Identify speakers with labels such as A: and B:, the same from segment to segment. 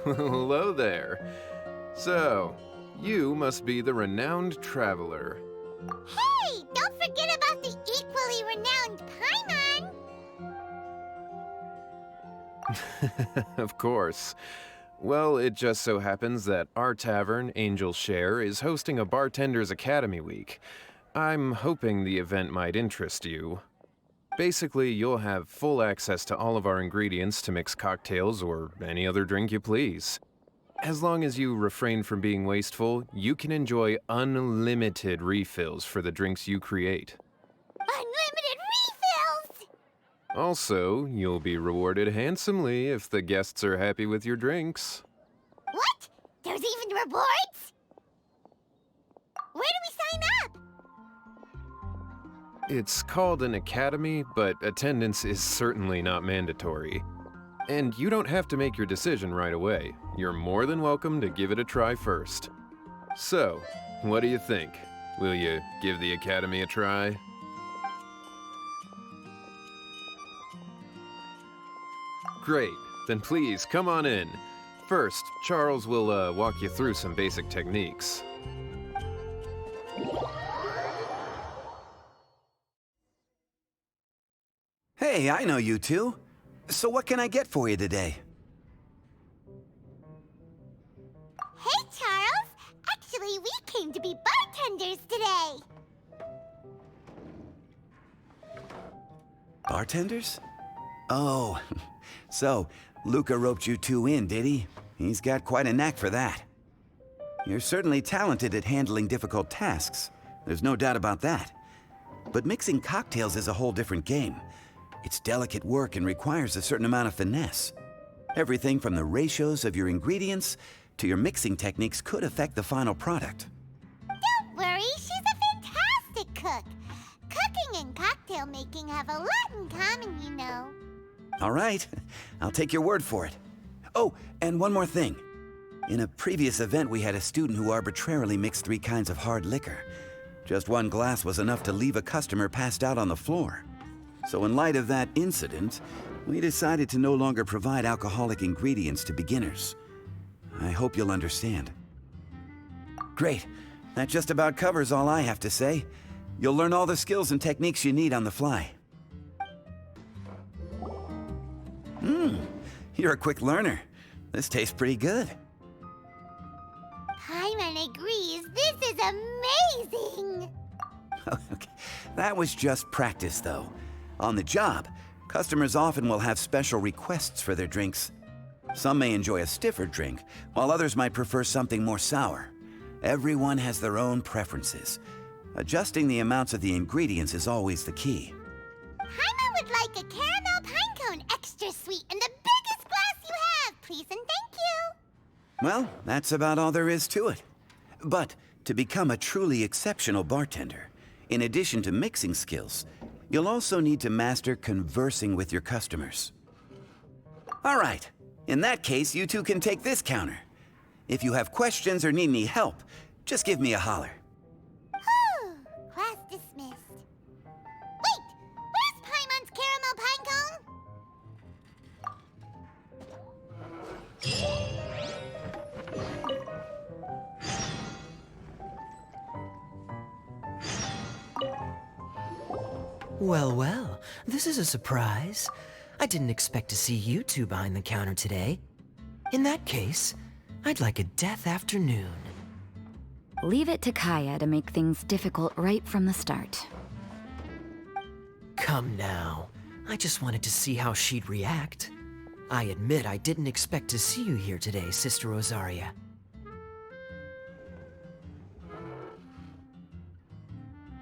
A: Hello there. So, you must be the renowned traveler.
B: Hey, don't forget about the equally renowned Paimon!
A: Of course. Well, it just so happens that our tavern, Angel's Share, is hosting a Bartender's Academy Week. I'm hoping the event might interest you. Basically, you'll have full access to all of our ingredients to mix cocktails or any other drink you please. As long as you refrain from being wasteful, you can enjoy unlimited refills for the drinks you create.
B: Unlimited refills!
A: Also, you'll be rewarded handsomely if the guests are happy with your drinks.
B: What? There's even rewards? Where do we sign up?
A: It's called an academy, but attendance is certainly not mandatory. And you don't have to make your decision right away. You're more than welcome to give it a try first. So, what do you think? Will you give the academy a try? Great, then please come on in. First, Charles will walk you through some basic techniques.
C: Hey, I know you two. So what can I get for you today?
B: Hey, Charles! Actually, we came to be bartenders today!
C: Bartenders? Oh, so Luca roped you two in, did he? He's got quite a knack for that. You're certainly talented at handling difficult tasks. There's no doubt about that. But mixing cocktails is a whole different game. It's delicate work and requires a certain amount of finesse. Everything from the ratios of your ingredients to your mixing techniques could affect the final product.
B: Don't worry, she's a fantastic cook. Cooking and cocktail making have a lot in common, you know.
C: All right, I'll take your word for it. Oh, and one more thing. In a previous event, we had a student who arbitrarily mixed 3 kinds of hard liquor. Just one glass was enough to leave a customer passed out on the floor. So in light of that incident, we decided to no longer provide alcoholic ingredients to beginners. I hope you'll understand. Great. That just about covers all I have to say. You'll learn all the skills and techniques you need on the fly. You're a quick learner. This tastes pretty good.
B: Paimon agrees. This is amazing!
C: Okay. That was just practice, though. On the job, customers often will have special requests for their drinks. Some may enjoy a stiffer drink, while others might prefer something more sour. Everyone has their own preferences. Adjusting the amounts of the ingredients is always the key.
B: Paimon would like a caramel pine cone extra sweet and the biggest glass you have, please and thank you!
C: Well, that's about all there is to it. But to become a truly exceptional bartender, in addition to mixing skills, you'll also need to master conversing with your customers. All right, in that case, you two can take this counter. If you have questions or need any help, just give me a holler.
B: Whew, class dismissed. Wait, where's Paimon's caramel pine cone?
D: Well, well, this is a surprise. I didn't expect to see you two behind the counter today. In that case, I'd like a death afternoon.
E: Leave it to Kaya to make things difficult right from the start.
D: Come now. I just wanted to see how she'd react. I admit I didn't expect to see you here today, Sister Rosaria.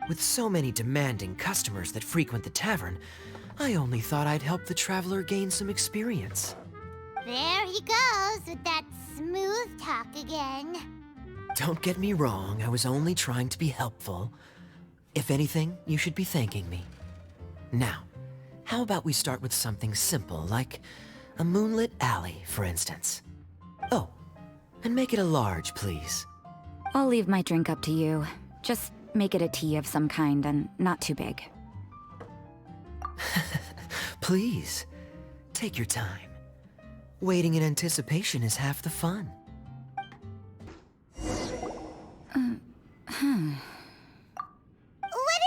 D: With so many demanding customers that frequent the tavern, I only thought I'd help the traveler gain some experience.
B: There he goes with that smooth talk again.
D: Don't get me wrong, I was only trying to be helpful. If anything, you should be thanking me. Now, how about we start with something simple, like a moonlit alley, for instance? Oh, and make it a large, please.
E: I'll leave my drink up to you. Just make it a tea of some kind and not too big.
D: Please, take your time. Waiting in anticipation is half the fun.
B: What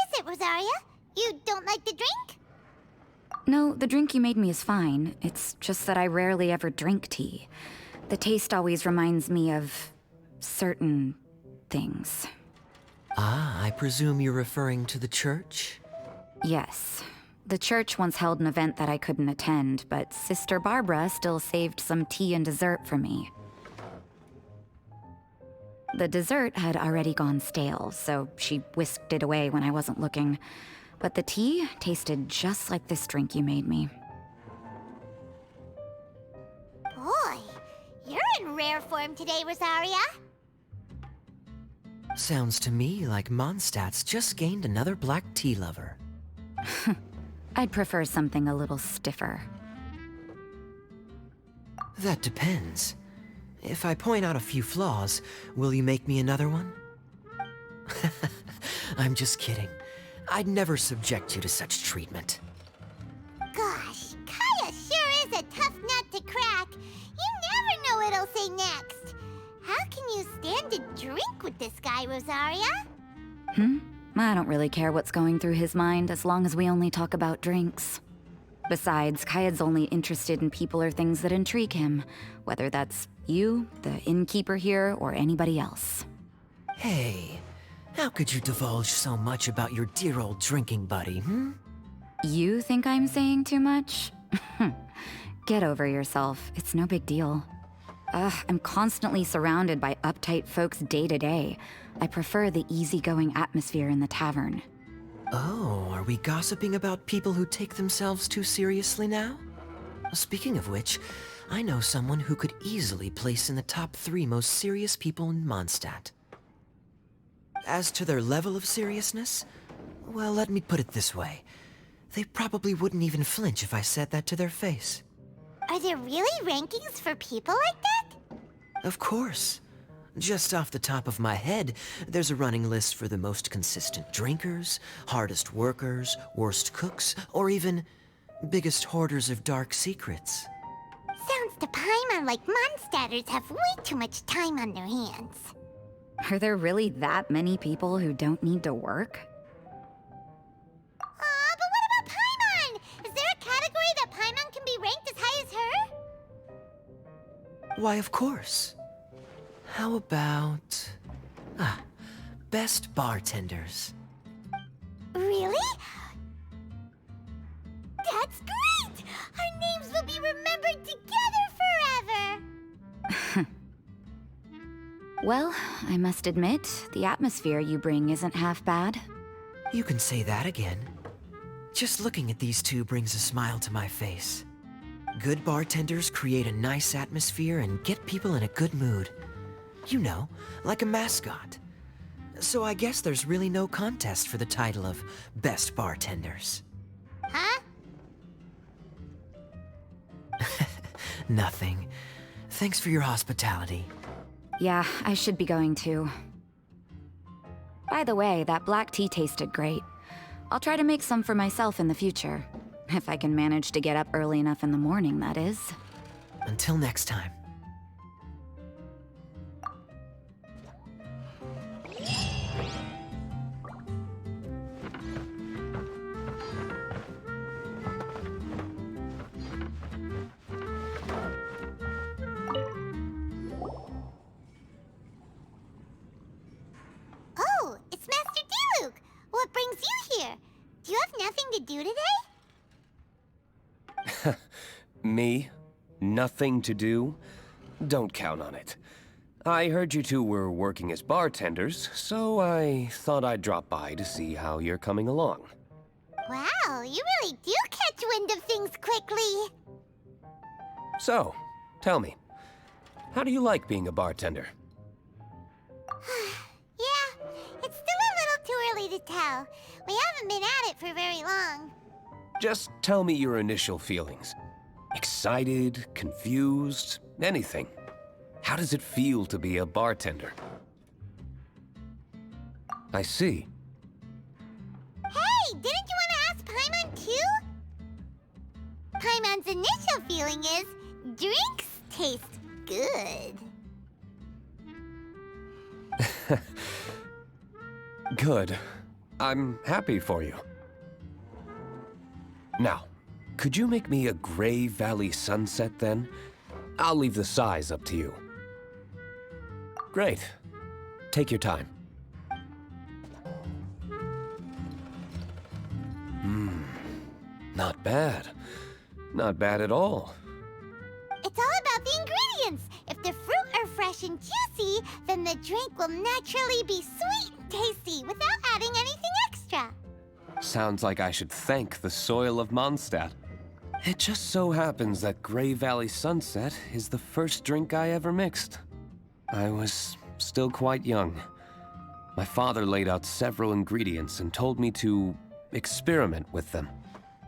B: is it, Rosaria? You don't like the drink?
E: No, the drink you made me is fine. It's just that I rarely ever drink tea. The taste always reminds me of certain things.
D: Ah, I presume you're referring to the church?
E: Yes. The church once held an event that I couldn't attend, but Sister Barbara still saved some tea and dessert for me. The dessert had already gone stale, so she whisked it away when I wasn't looking. But the tea tasted just like this drink you made me.
B: Boy, you're in rare form today, Rosaria.
D: Sounds to me like Mondstadt's just gained another black tea lover.
E: I'd prefer something a little stiffer.
D: That depends. If I point out a few flaws, will you make me another one? I'm just kidding. I'd never subject you to such treatment.
B: Gosh, Kaya sure is a tough nut to crack. You never know what he'll say next. How can you stand to drink with this guy, Rosaria?
E: I don't really care what's going through his mind as long as we only talk about drinks. Besides, Kayad's only interested in people or things that intrigue him, whether that's you, the innkeeper here, or anybody else.
D: Hey, how could you divulge so much about your dear old drinking buddy,
E: You think I'm saying too much? Get over yourself. It's no big deal. I'm constantly surrounded by uptight folks day to day. I prefer the easygoing atmosphere in the tavern.
D: Oh, are we gossiping about people who take themselves too seriously now? Speaking of which, I know someone who could easily place in the top 3 most serious people in Mondstadt. As to their level of seriousness, well, let me put it this way. They probably wouldn't even flinch if I said that to their face.
B: Are there really rankings for people like that?
D: Of course. Just off the top of my head, there's a running list for the most consistent drinkers, hardest workers, worst cooks, or even biggest hoarders of dark secrets.
B: Sounds to Paimon like Mondstadters have way too much time on their hands.
E: Are there really that many people who don't need to work?
B: But what about Paimon? Is there a category that Paimon can be ranked as high as her?
D: Why, of course. How about... best bartenders.
B: Really? That's great! Our names will be remembered together forever!
E: Well, I must admit, the atmosphere you bring isn't half bad.
D: You can say that again. Just looking at these two brings a smile to my face. Good bartenders create a nice atmosphere and get people in a good mood. You know, like a mascot. So I guess there's really no contest for the title of Best Bartenders.
B: Huh?
D: Nothing. Thanks for your hospitality.
E: Yeah, I should be going too. By the way, that black tea tasted great. I'll try to make some for myself in the future. If I can manage to get up early enough in the morning, that is.
D: Until next time.
B: Oh, it's Master Diluc! What brings you here? Do you have nothing to do today?
F: Me? Nothing to do? Don't count on it. I heard you two were working as bartenders, so I thought I'd drop by to see how you're coming along.
B: Wow, you really do catch wind of things quickly.
F: So, tell me, how do you like being a bartender?
B: Yeah, it's still a little too early to tell. We haven't been at it for very long.
F: Just tell me your initial feelings. Excited, confused, anything. How does it feel to be a bartender? I see.
B: Hey, didn't you want to ask Paimon too? Paimon's initial feeling is drinks taste good.
F: Good. I'm happy for you. Now, could you make me a Gray Valley sunset then? I'll leave the size up to you. Great. Take your time. Not bad. Not bad at all.
B: It's all about the ingredients. If the fruit are fresh and juicy, then the drink will naturally be sweet and tasty without adding anything extra.
F: Sounds like I should thank the soil of Mondstadt. It just so happens that Gray Valley Sunset is the first drink I ever mixed. I was still quite young. My father laid out several ingredients and told me to experiment with them.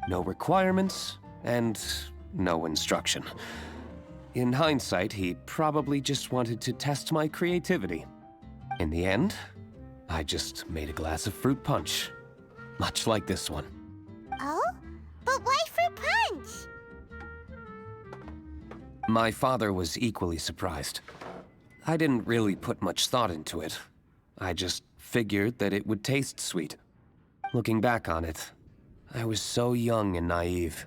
F: No requirements and no instruction. In hindsight, he probably just wanted to test my creativity. In the end, I just made a glass of fruit punch. Much like this one.
B: Oh? But why fruit punch?
F: My father was equally surprised. I didn't really put much thought into it. I just figured that it would taste sweet. Looking back on it, I was so young and naive.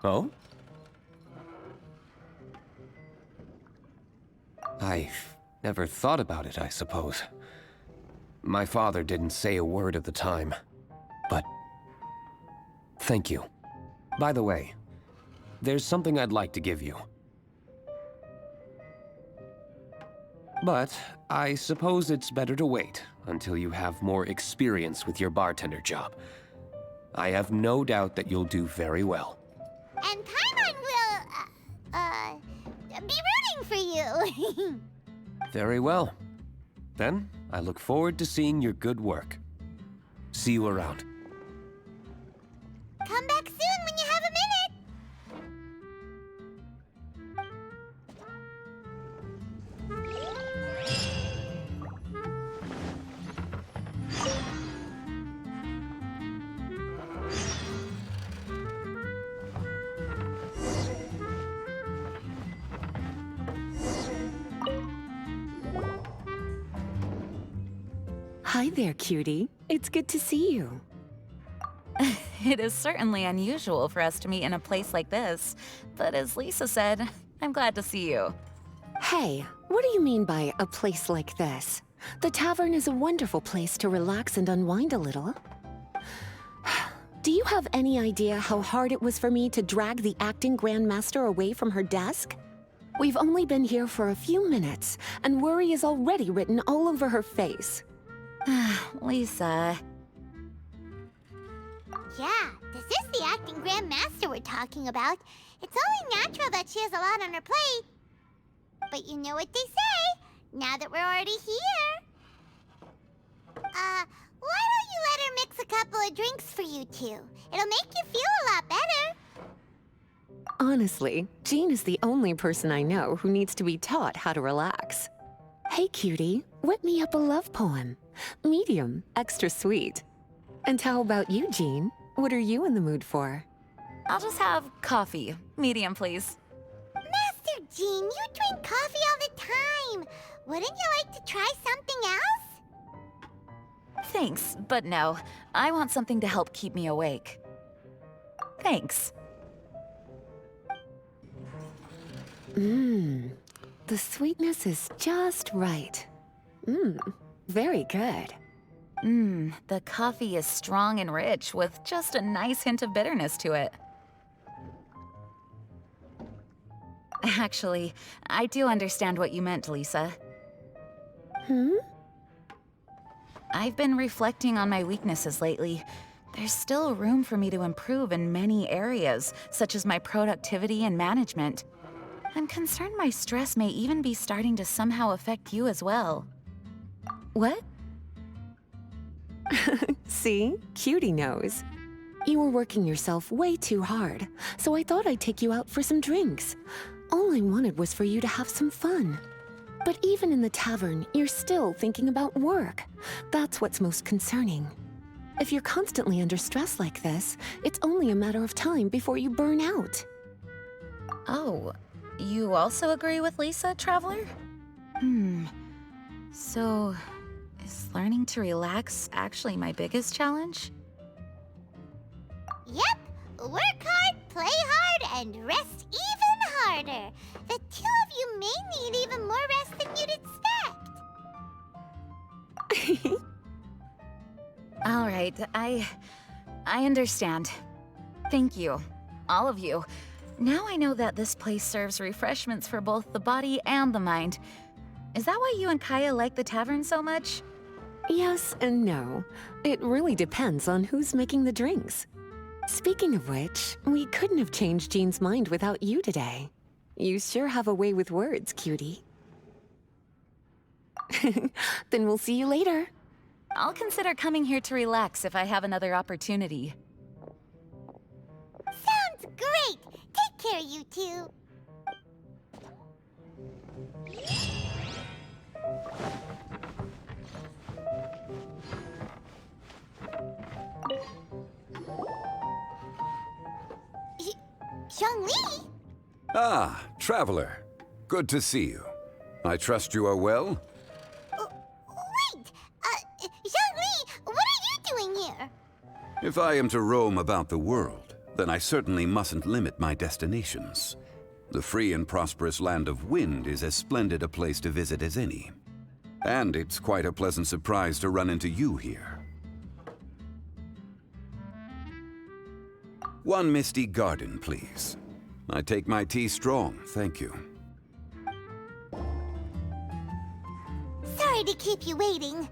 F: Oh? I never thought about it, I suppose. My father didn't say a word at the time, but thank you. By the way, there's something I'd like to give you. But I suppose it's better to wait until you have more experience with your bartender job. I have no doubt that you'll do very well.
B: And Paimon will, be rooting for you.
F: Very well. Then, I look forward to seeing your good work. See you around.
B: Come back soon when you have a minute.
G: Hi there, cutie. It's good to see you.
E: It is certainly unusual for us to meet in a place like this, but as Lisa said, I'm glad to see you.
G: Hey, what do you mean by a place like this? The tavern is a wonderful place to relax and unwind a little. Do you have any idea how hard it was for me to drag the acting grandmaster away from her desk? We've only been here for a few minutes, and worry is already written all over her face.
E: Lisa.
B: Yeah, this is the acting grandmaster we're talking about. It's only natural that she has a lot on her plate. But you know what they say, now that we're already here. Why don't you let her mix a couple of drinks for you two? It'll make you feel a lot better.
G: Honestly, Jean is the only person I know who needs to be taught how to relax. Hey, cutie, whip me up a love poem. Medium, extra sweet. And how about you, Jean? What are you in the mood for?
E: I'll just have coffee. Medium, please.
B: Master Jean, you drink coffee all the time. Wouldn't you like to try something else?
E: Thanks, but no. I want something to help keep me awake. Thanks.
G: The sweetness is just right. Very good.
E: The coffee is strong and rich with just a nice hint of bitterness to it. Actually, I do understand what you meant, Lisa. I've been reflecting on my weaknesses lately. There's still room for me to improve in many areas, such as my productivity and management. I'm concerned my stress may even be starting to somehow affect you as well.
G: What? See? Cutie knows. You were working yourself way too hard, so I thought I'd take you out for some drinks. All I wanted was for you to have some fun. But even in the tavern, you're still thinking about work. That's what's most concerning. If you're constantly under stress like this, it's only a matter of time before you burn out.
E: Oh, you also agree with Lisa, Traveler? So, is learning to relax actually my biggest challenge?
B: Yep, work hard, play hard, and rest even harder. The two of you may need even more rest than you'd expect.
E: All right, I understand. Thank you, all of you. Now I know that this place serves refreshments for both the body and the mind. Is that why you and Kaya like the tavern so much?
G: Yes and no. It really depends on who's making the drinks. Speaking of which, we couldn't have changed Jean's mind without you today. You sure have a way with words, cutie. Then we'll see you later.
E: I'll consider coming here to relax if I have another opportunity.
B: Sounds great! Take care, you two. Zhongli?
H: Ah, Traveler. Good to see you. I trust you are well?
B: Wait! Zhongli, what are you doing here?
H: If I am to roam about the world, then I certainly mustn't limit my destinations. The free and prosperous land of Wind is as splendid a place to visit as any. And it's quite a pleasant surprise to run into you here. One misty garden, please. I take my tea strong, thank you.
B: Sorry to keep you waiting.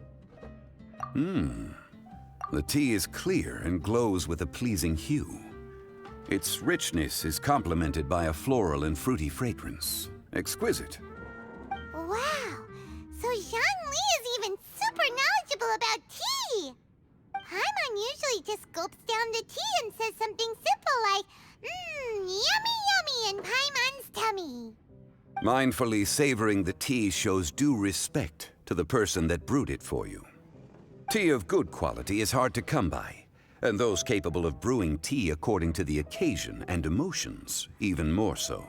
H: The tea is clear and glows with a pleasing hue. Its richness is complemented by a floral and fruity fragrance. Exquisite.
B: Wow! So Zhongli is even super knowledgeable about tea! Paimon usually just gulps down the tea and says something simple like, yummy yummy in Paimon's tummy.
H: Mindfully savoring the tea shows due respect to the person that brewed it for you. Tea of good quality is hard to come by, and those capable of brewing tea according to the occasion and emotions, even more so.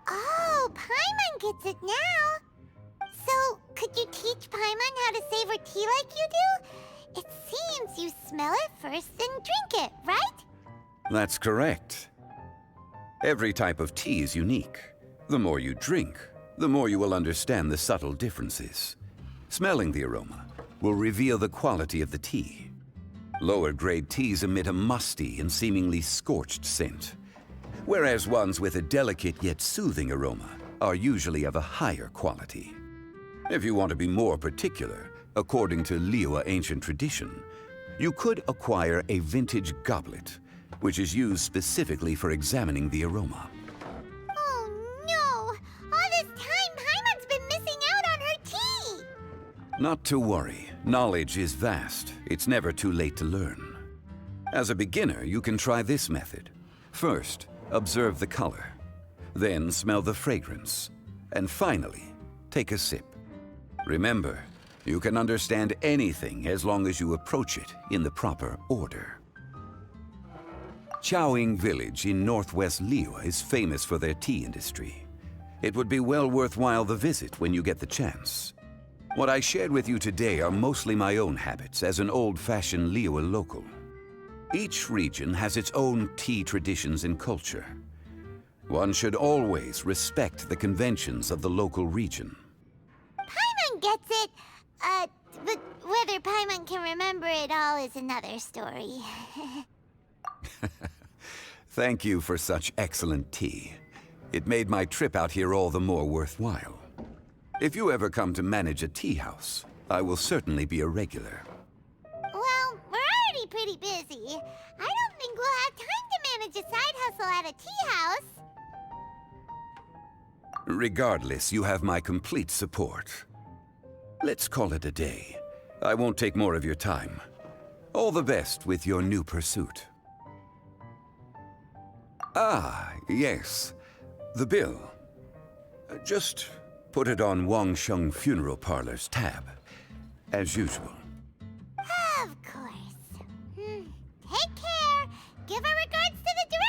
B: Oh, Paimon gets it now. So, could you teach Paimon how to savor tea like you do? It seems you smell it first then drink it, right?
H: That's correct. Every type of tea is unique. The more you drink, the more you will understand the subtle differences. Smelling the aroma will reveal the quality of the tea. Lower grade teas emit a musty and seemingly scorched scent, whereas ones with a delicate yet soothing aroma are usually of a higher quality. If you want to be more particular, according to Liyue ancient tradition, you could acquire a vintage goblet, which is used specifically for examining the aroma.
B: Oh no! All this time, Paimon's been missing out on her tea!
H: Not to worry. Knowledge is vast. It's never too late to learn. As a beginner, you can try this method. First, observe the color. Then smell the fragrance. And finally, take a sip. Remember, you can understand anything as long as you approach it in the proper order. Chaoying Village in northwest Liyue is famous for their tea industry. It would be well worthwhile the visit when you get the chance. What I shared with you today are mostly my own habits as an old-fashioned Liyue local. Each region has its own tea traditions and culture. One should always respect the conventions of the local region.
B: Paimon gets it, but whether Paimon can remember it all is another story.
H: Thank you for such excellent tea. It made my trip out here all the more worthwhile. If you ever come to manage a tea house, I will certainly be a regular.
B: Well, we're already pretty busy. I don't think we'll have time to manage a side hustle at a tea house.
H: Regardless, you have my complete support. Let's call it a day. I won't take more of your time. All the best with your new pursuit. Ah, yes. The bill. Just put it on Wangsheng Funeral Parlor's tab. as usual.
B: Of course. Take care. Give our regards to the director.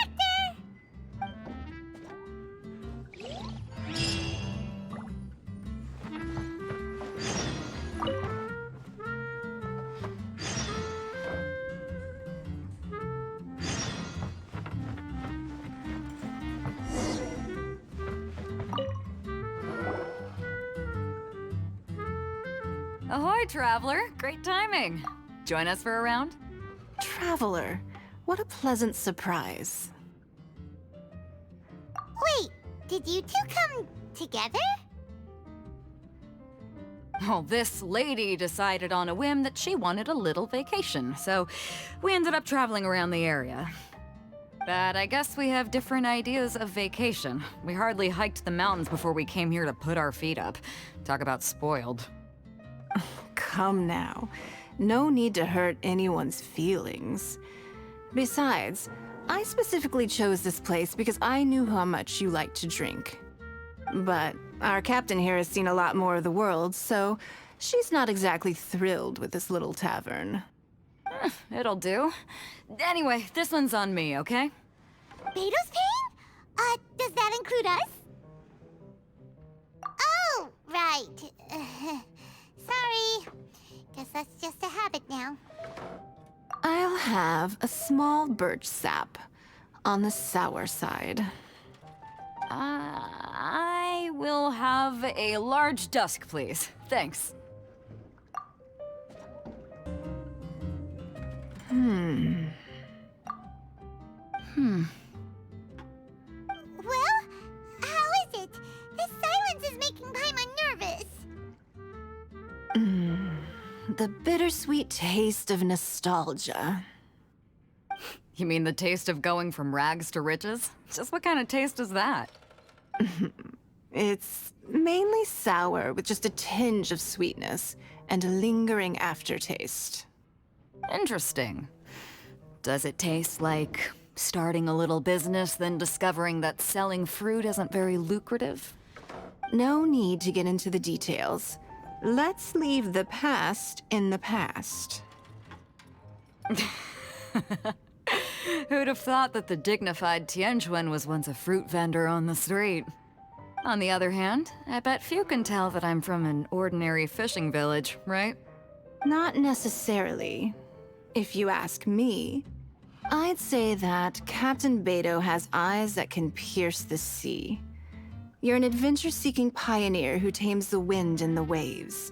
E: Ahoy, traveler. Great timing. Join us for a round?
I: Traveler, what a pleasant surprise.
B: Wait, did you two come together?
E: Well, this lady decided on a whim that she wanted a little vacation, so we ended up traveling around the area. But I guess we have different ideas of vacation. We hardly hiked the mountains before we came here to put our feet up. Talk about spoiled.
I: Come now. No need to hurt anyone's feelings. Besides, I specifically chose this place because I knew how much you like to drink. But our captain here has seen a lot more of the world, so she's not exactly thrilled with this little tavern.
E: It'll do. Anyway, this one's on me, okay?
B: Beto's paying? Does that include us? Oh, right. Sorry. Guess that's just a habit now.
I: I'll have a small birch sap on the sour side.
E: I will have a large dusk, please. Thanks.
B: Well, how is it? This silence is making Paimon nervous.
I: The bittersweet taste of nostalgia.
E: You mean the taste of going from rags to riches? Just what kind of taste is that?
I: It's mainly sour with just a tinge of sweetness and a lingering aftertaste.
E: Interesting. Does it taste like starting a little business, then discovering that selling fruit isn't very lucrative?
I: No need to get into the details. Let's leave the past in the past.
E: Who'd have thought that the dignified Tianquan was once a fruit vendor on the street? On the other hand, I bet few can tell that I'm from an ordinary fishing village, right?
I: Not necessarily. If you ask me, I'd say that Captain Beto has eyes that can pierce the sea. You're an adventure-seeking pioneer who tames the wind and the waves,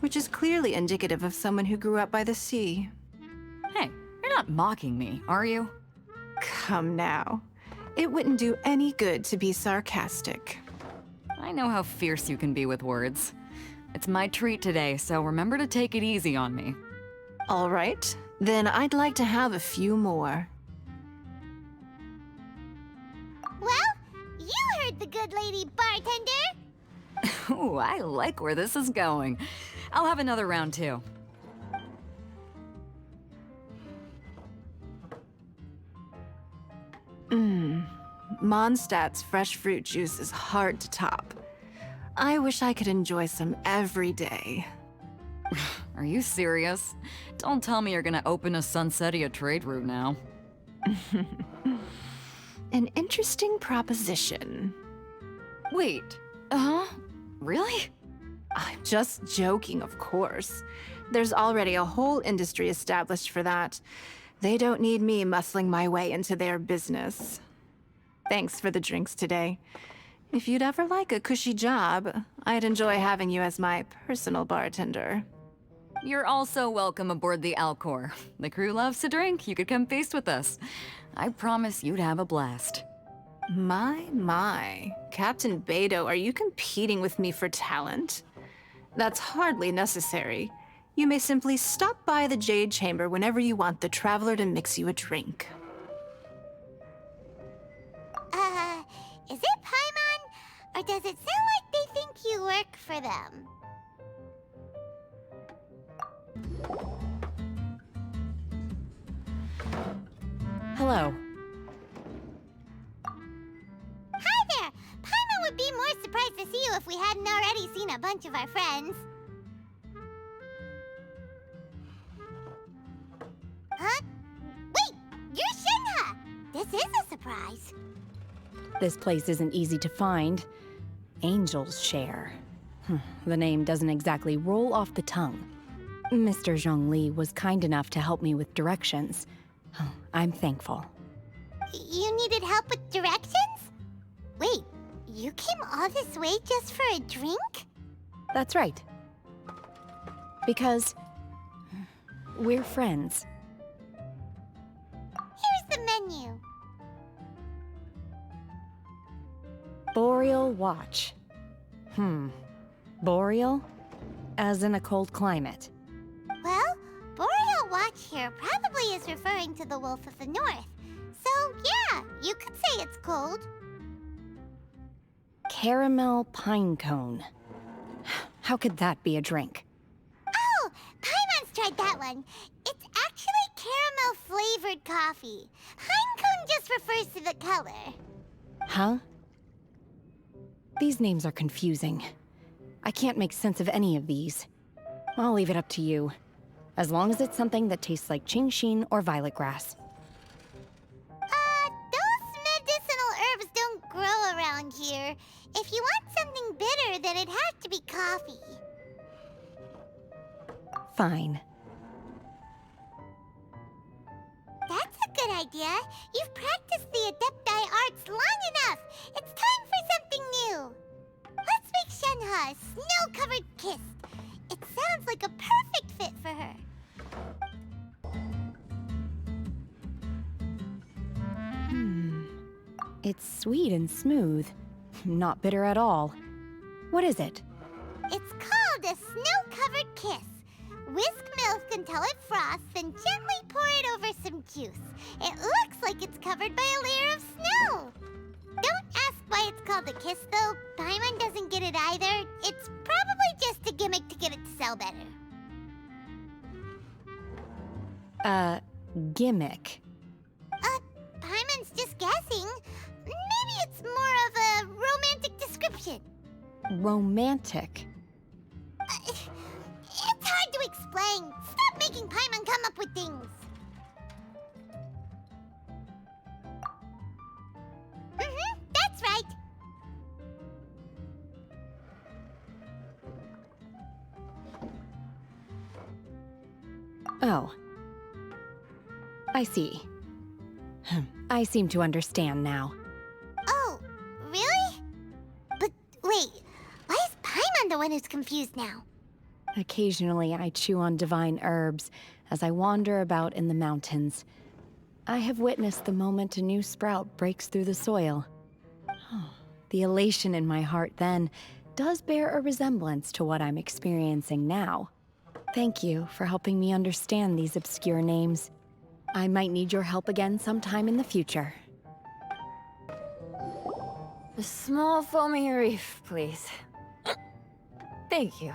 I: which is clearly indicative of someone who grew up by the sea.
E: Hey, you're not mocking me, are you?
I: Come now. It wouldn't do any good to be sarcastic.
E: I know how fierce you can be with words. It's my treat today, so remember to take it easy on me.
I: All right, then I'd like to have a few more.
B: Well, you heard the good lady bartender.
E: Ooh, I like where this is going. I'll have another round too.
I: Mondstadt's fresh fruit juice is hard to top. I wish I could enjoy some every day.
E: Are you serious? Don't tell me you're gonna open a Sunsetia trade route now.
I: An interesting proposition.
E: Wait, really?
I: I'm just joking, of course. There's already a whole industry established for that. They don't need me muscling my way into their business. Thanks for the drinks today. If you'd ever like a cushy job, I'd enjoy having you as my personal bartender.
E: You're also welcome aboard the Alcor. The crew loves to drink. You could come feast with us. I promise you'd have a blast.
I: My. Captain Beto, are you competing with me for talent? That's hardly necessary. You may simply stop by the Jade Chamber whenever you want the Traveler to mix you a drink.
B: Is it Paimon? Or does it sound like they think you work for them?
D: Hello.
B: Hi there! Paimon would be more surprised to see you if we hadn't already seen a bunch of our friends. surprise.
J: This place isn't easy to find. Angel's Share. The name doesn't exactly roll off the tongue. Mr. Zhongli was kind enough to help me with directions. I'm thankful.
B: You needed help with directions? Wait, you came all this way just for a drink?
J: That's right. Because we're friends.
B: Here's the menu.
J: Boreal Watch. Boreal? As in a cold climate.
B: Well, Boreal Watch here probably is referring to the Wolf of the North. So, yeah, you could say it's cold.
J: Caramel Pine Cone. How could that be a drink?
B: Oh, Paimon's tried that one. It's actually caramel-flavored coffee. Pine cone just refers to the color.
J: Huh? These names are confusing. I can't make sense of any of these. I'll leave it up to you. As long as it's something that tastes like genshin or violet grass.
B: Those medicinal herbs don't grow around here. If you want something bitter, then it'd have to be coffee.
J: Fine.
B: That's a good idea. You've practiced the Adepti arts long enough. It's time for something new. Let's make Shenhe a snow-covered kiss. It sounds like a perfect fit for her.
J: It's sweet and smooth. Not bitter at all. What is it?
B: It's called a snow-covered kiss. Whisk milk until it frosts, then gently pour it over some juice. It looks like it's covered by a layer of snow. Don't ask why it's called a kiss, though. Paimon doesn't get it either. It's probably just a gimmick to get it to sell better.
J: Gimmick.
B: Paimon's just guessing. Maybe it's more of a romantic description.
J: Romantic.
B: It's hard to explain. Stop making Paimon come up with things. That's right.
J: Oh. I see. I seem to understand now.
B: Oh, really? But wait, why is Paimon the one who's confused now?
J: Occasionally, I chew on divine herbs as I wander about in the mountains. I have witnessed the moment a new sprout breaks through the soil. The elation in my heart then does bear a resemblance to what I'm experiencing now. Thank you for helping me understand these obscure names. I might need your help again sometime in the future.
K: A small foamy reef, please. Thank you.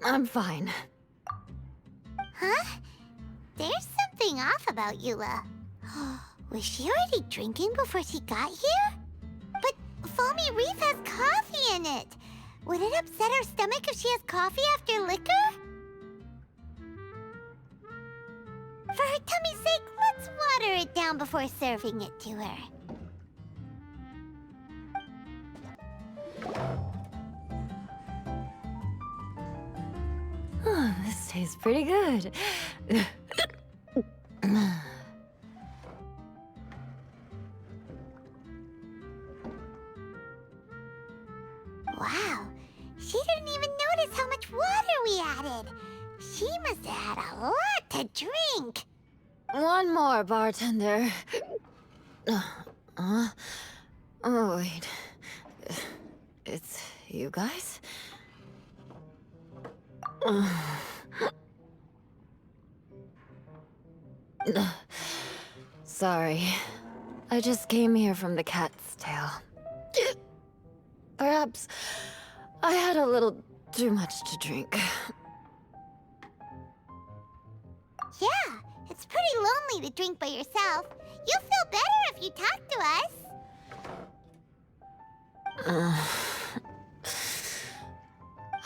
K: I'm fine.
B: Huh? There's something off about Eula. Was she already drinking before she got here? But Foamy Reef has coffee in it. Would it upset her stomach if she has coffee after liquor? For her tummy's sake, let's water it down before serving it to her.
K: Oh, this tastes pretty good.
B: Wow, she didn't even notice how much water we added. She must have had a lot to drink.
K: One more, bartender. Oh, wait. It's you guys? Sorry. I just came here from the cat's tail. Perhaps I had a little too much to drink.
B: Yeah, it's pretty lonely to drink by yourself. You'll feel better if you talk to us.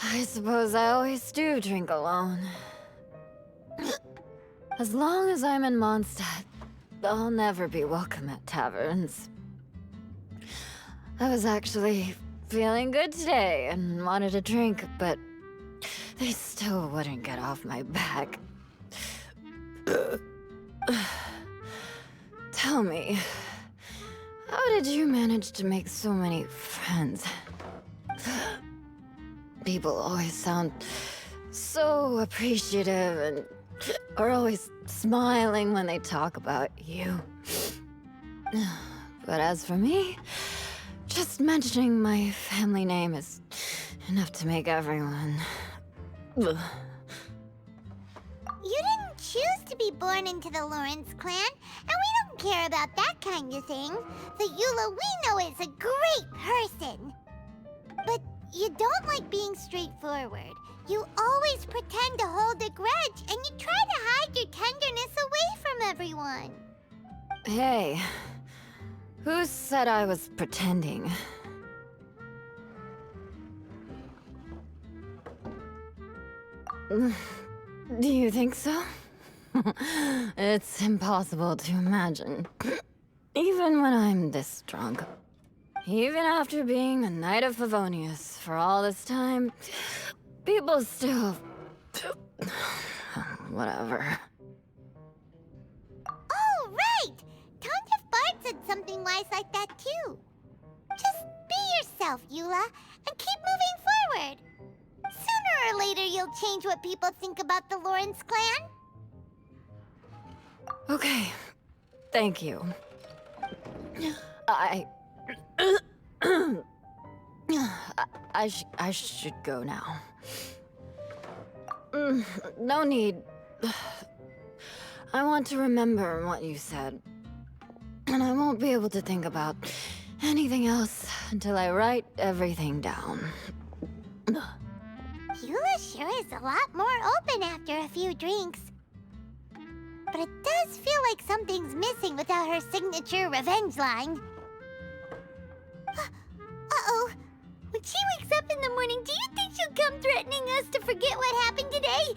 K: I suppose I always do drink alone. As long as I'm in Mondstadt, I'll never be welcome at taverns. I was actually feeling good today and wanted a drink, but they still wouldn't get off my back. Tell me, how did you manage to make so many friends? People always sound so appreciative and are always smiling when they talk about you. But as for me, just mentioning my family name is enough to make everyone...
B: You didn't choose to be born into the Lawrence clan, and we don't care about that kind of thing. The Eula we know is a great person. But you don't like being straightforward. You always pretend to hold a grudge, and you try to hide your tenderness away from everyone.
K: Hey, who said I was pretending? Do you think so? It's impossible to imagine. Even when I'm this drunk. Even after being a Knight of Favonius for all this time, people still... Whatever.
B: Oh, right! Tons of Bard said something wise like that, too. Just be yourself, Eula, and keep moving forward. Sooner or later, you'll change what people think about the Lawrence clan.
K: Okay, thank you. I should go now. No need. I want to remember what you said. And I won't be able to think about anything else until I write everything down.
B: Eula sure is a lot more open after a few drinks. But it does feel like something's missing without her signature revenge line. Uh-oh. When she wakes up in the morning, do you think she'll come threatening us to forget what happened today?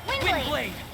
F: Windblade!